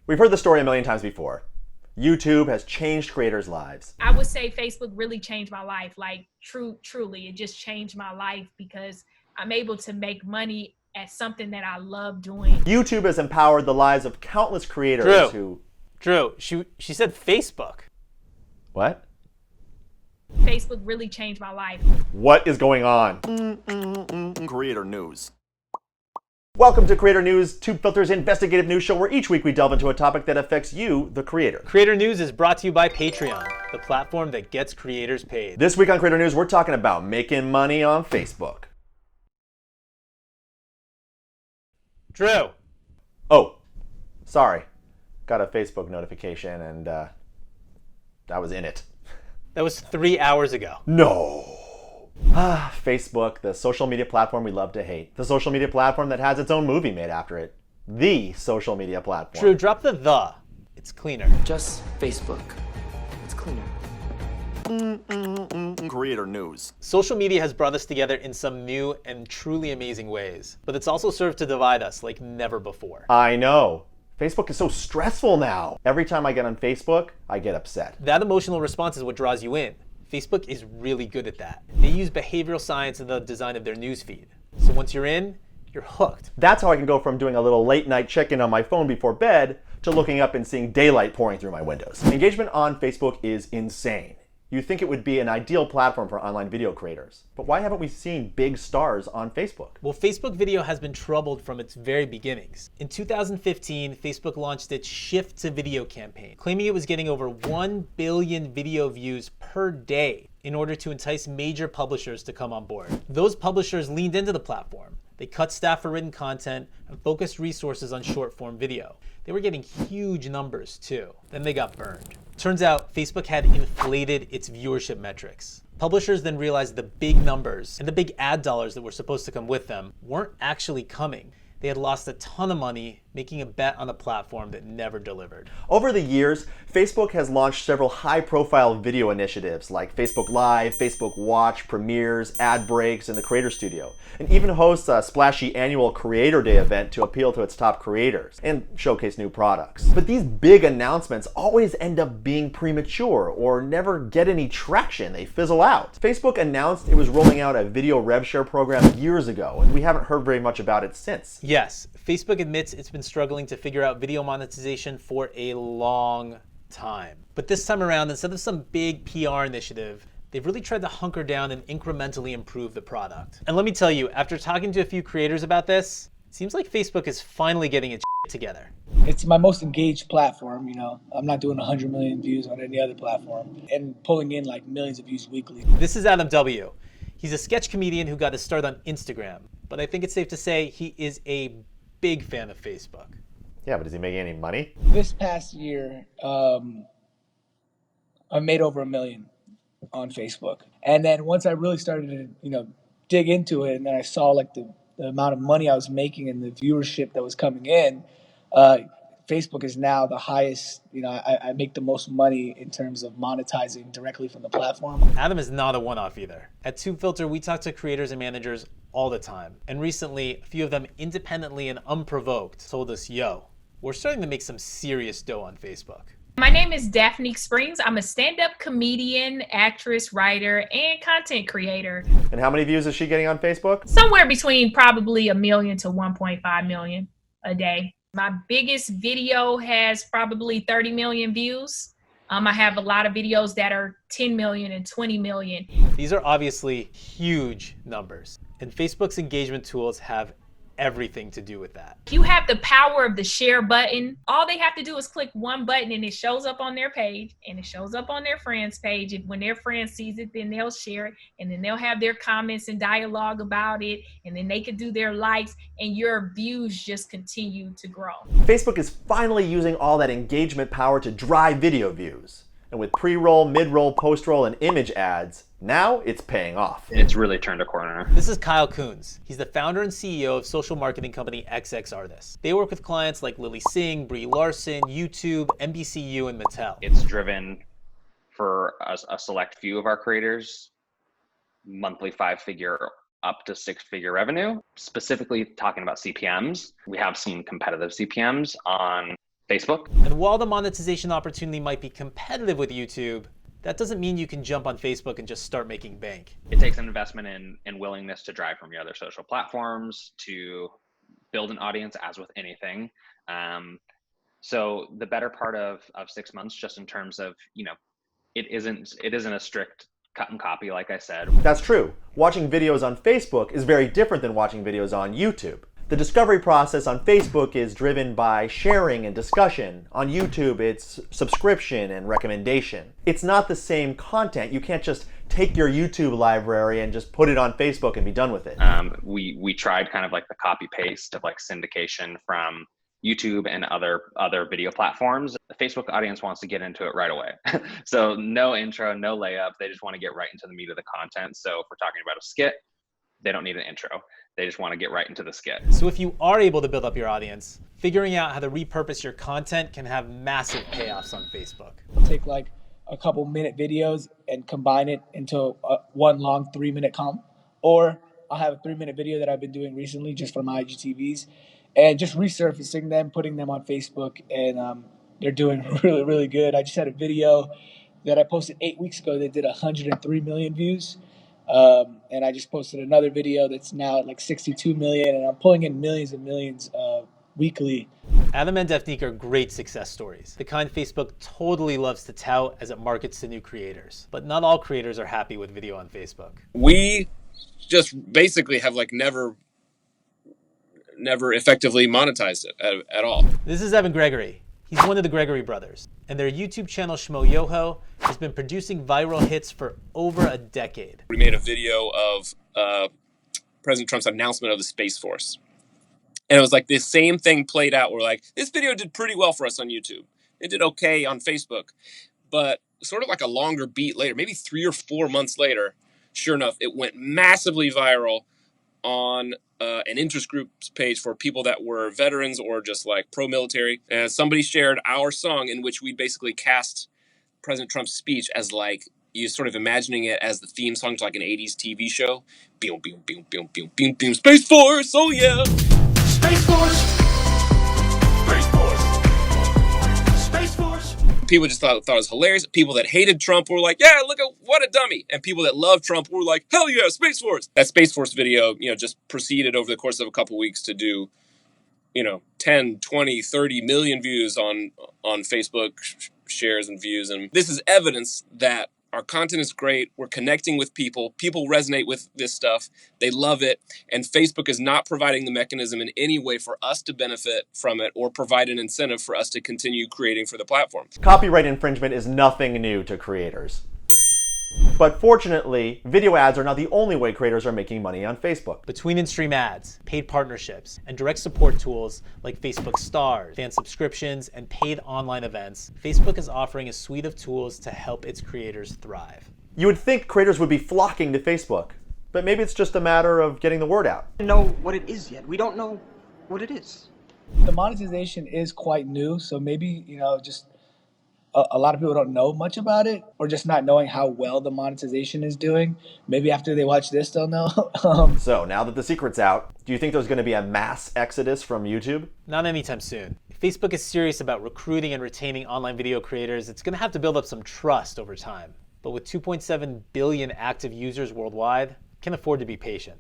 We've heard the story a million times before. YouTube has changed creators' lives. I would say Facebook really changed my life. Like truly, it just changed my life because I'm able to make money at something that I love doing. YouTube has empowered the lives of countless creators who... Drew, she said Facebook. What? Facebook really changed my life. What is going on? Creator News. Welcome to Creator News, Tubefilter's investigative news show where each week we delve into a topic that affects you, the creator. Creator News is brought to you by Patreon, the platform that gets creators paid. This week on Creator News, we're talking about making money on Facebook. Drew. Oh, sorry. Got a Facebook notification and I was in it. That was 3 hours ago. No. Facebook, the social media platform we love to hate. The social media platform that has its own movie made after it. The social media platform. Drew, drop the. It's cleaner. Just Facebook. It's cleaner. Creator News. Social media has brought us together in some new and truly amazing ways, but it's also served to divide us like never before. I know. Facebook is so stressful now. Every time I get on Facebook, I get upset. That emotional response is what draws you in. Facebook is really good at that. They use behavioral science in the design of their newsfeed. So once you're in, you're hooked. That's how I can go from doing a little late night check-in on my phone before bed to looking up and seeing daylight pouring through my windows. Engagement on Facebook is insane. You'd think it would be an ideal platform for online video creators. But why haven't we seen big stars on Facebook? Well, Facebook video has been troubled from its very beginnings. In 2015, Facebook launched its Shift to Video campaign, claiming it was getting over 1 billion video views per day in order to entice major publishers to come on board. Those publishers leaned into the platform. They cut staff for written content and focused resources on short-form video. They were getting huge numbers too. Then they got burned. Turns out Facebook had inflated its viewership metrics. Publishers then realized the big numbers and the big ad dollars that were supposed to come with them weren't actually coming. They had lost a ton of money making a bet on a platform that never delivered. Over the years, Facebook has launched several high-profile video initiatives like Facebook Live, Facebook Watch, premieres, ad breaks, and the Creator Studio, and even hosts a splashy annual Creator Day event to appeal to its top creators and showcase new products. But these big announcements always end up being premature or never get any traction. They fizzle out. Facebook announced it was rolling out a video rev share program years ago, and we haven't heard very much about it since. Yes, Facebook admits it's been struggling to figure out video monetization for a long time. But this time around, instead of some big PR initiative, they've really tried to hunker down and incrementally improve the product. And let me tell you, after talking to a few creators about this, it seems like Facebook is finally getting its shit together. It's my most engaged platform, I'm not doing 100 million views on any other platform and pulling in like millions of views weekly. This is Adam W. He's a sketch comedian who got his start on Instagram, but I think it's safe to say he is a big fan of Facebook. Yeah, but is he making any money? This past year, I made over $1 million on Facebook. And then once I really started to, dig into it, and then I saw like the amount of money I was making and the viewership that was coming in, Facebook is now the highest, I make the most money in terms of monetizing directly from the platform. Adam is not a one-off either. At Tubefilter, we talk to creators and managers all the time. And recently, a few of them independently and unprovoked told us, yo, we're starting to make some serious dough on Facebook. My name is Daphnique Springs. I'm a stand-up comedian, actress, writer, and content creator. And how many views is she getting on Facebook? Somewhere between probably 1 million to 1.5 million a day. My biggest video has probably 30 million views. I have a lot of videos that are 10 million and 20 million. These are obviously huge numbers, and Facebook's engagement tools have everything to do with that. You have the power of the share button. All they have to do is click one button and it shows up on their page and it shows up on their friend's page. And when their friend sees it, then they'll share it and then they'll have their comments and dialogue about it. And then they can do their likes and your views just continue to grow. Facebook is finally using all that engagement power to drive video views. And with pre-roll, mid-roll, post-roll, and image ads, now it's paying off. It's really turned a corner. This is Kyle Coons. He's the founder and CEO of social marketing company XX Artists. They work with clients like Lily Singh, Brie Larson, YouTube, NBCU, and Mattel. It's driven for a select few of our creators, monthly 5-figure up to 6-figure revenue. Specifically talking about CPMs, we have seen competitive CPMs on Facebook. And while the monetization opportunity might be competitive with YouTube, that doesn't mean you can jump on Facebook and just start making bank. It takes an investment in willingness to drive from your other social platforms to build an audience, as with anything. So the better part of 6 months, just in terms of, it isn't a strict cut and copy, like I said. That's true. Watching videos on Facebook is very different than watching videos on YouTube. The discovery process on Facebook is driven by sharing and discussion. On YouTube, it's subscription and recommendation. It's not the same content. You can't just take your YouTube library and just put it on Facebook and be done with it. We tried kind of like the copy paste of like syndication from YouTube and other video platforms. The Facebook audience wants to get into it right away. So no intro, no layup. They just want to get right into the meat of the content. So if we're talking about a skit, they don't need an intro. They just want to get right into the skit. So if you are able to build up your audience, figuring out how to repurpose your content can have massive payoffs on Facebook. I'll take like a couple minute videos and combine it into one long 3-minute comp. Or I'll have a 3-minute video that I've been doing recently just for my IGTVs and just resurfacing them, putting them on Facebook, and they're doing really, really good. I just had a video that I posted 8 weeks ago that did 103 million views. And I just posted another video that's now at like 62 million, and I'm pulling in millions and millions weekly. Adam and Daphnique are great success stories, the kind Facebook totally loves to tout as it markets to new creators. But not all creators are happy with video on Facebook. We just basically have like never effectively monetized it at all. This is Gregory. He's one of the Gregory brothers, and their YouTube channel Schmoyoho has been producing viral hits for over a decade. We made a video of President Trump's announcement of the Space Force. And it was like the same thing played out. We're like, this video did pretty well for us on YouTube. It did okay on Facebook. But sort of like a longer beat later, maybe 3 or 4 months later, sure enough, it went massively viral on an interest groups page for people that were veterans or just like pro-military. And somebody shared our song in which we basically cast President Trump's speech as like, you're sort of imagining it as the theme song to like an 80s TV show. Boom, boom, boom, boom, boom, boom, boom. Space Force, oh yeah. Space Force. Space Force. Space Force. People just thought it was hilarious. People that hated Trump were like, yeah, look at what a dummy. And people that loved Trump were like, hell yeah, Space Force. That Space Force video, just proceeded over the course of a couple weeks to do, 10, 20, 30 million views on Facebook shares and views. And this is evidence that our content is great. We're connecting with people. People resonate with this stuff. They love it. And Facebook is not providing the mechanism in any way for us to benefit from it or provide an incentive for us to continue creating for the platform. Copyright infringement is nothing new to creators. But fortunately, video ads are not the only way creators are making money on Facebook. Between in-stream ads, paid partnerships, and direct support tools like Facebook Stars, fan subscriptions, and paid online events, Facebook is offering a suite of tools to help its creators thrive. You would think creators would be flocking to Facebook, but maybe it's just a matter of getting the word out. We don't know what it is yet. We don't know what it is. The monetization is quite new, so maybe, just a lot of people don't know much about it, or just not knowing how well the monetization is doing. Maybe after they watch this, they'll know. So now that the secret's out, do you think there's going to be a mass exodus from YouTube? Not anytime soon. If Facebook is serious about recruiting and retaining online video creators, it's going to have to build up some trust over time. But with 2.7 billion active users worldwide, it can afford to be patient.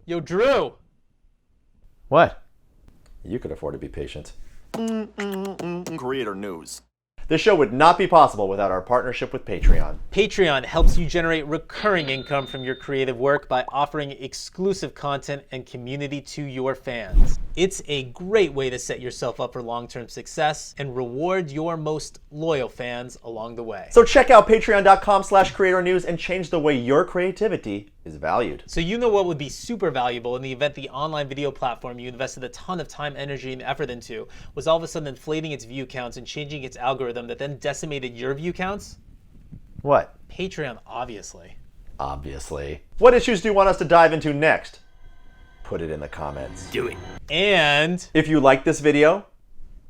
Yo, Drew! What? You could afford to be patient. Creator news. This show would not be possible without our partnership with Patreon. Patreon helps you generate recurring income from your creative work by offering exclusive content and community to your fans. It's a great way to set yourself up for long-term success and reward your most loyal fans along the way. So check out patreon.com/creator news and change the way your creativity is valued. So you know what would be super valuable in the event the online video platform you invested a ton of time, energy, and effort into was all of a sudden inflating its view counts and changing its algorithm that then decimated your view counts? What? Patreon, obviously. Obviously. What issues do you want us to dive into next? Put it in the comments. Do it. And if you like this video,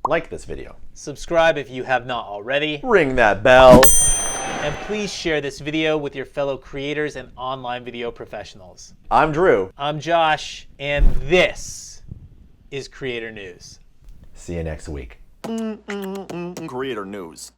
like this video. Subscribe if you have not already. Ring that bell. And please share this video with your fellow creators and online video professionals. I'm Drew. I'm Josh, and this is Creator News. See you next week. Creator News.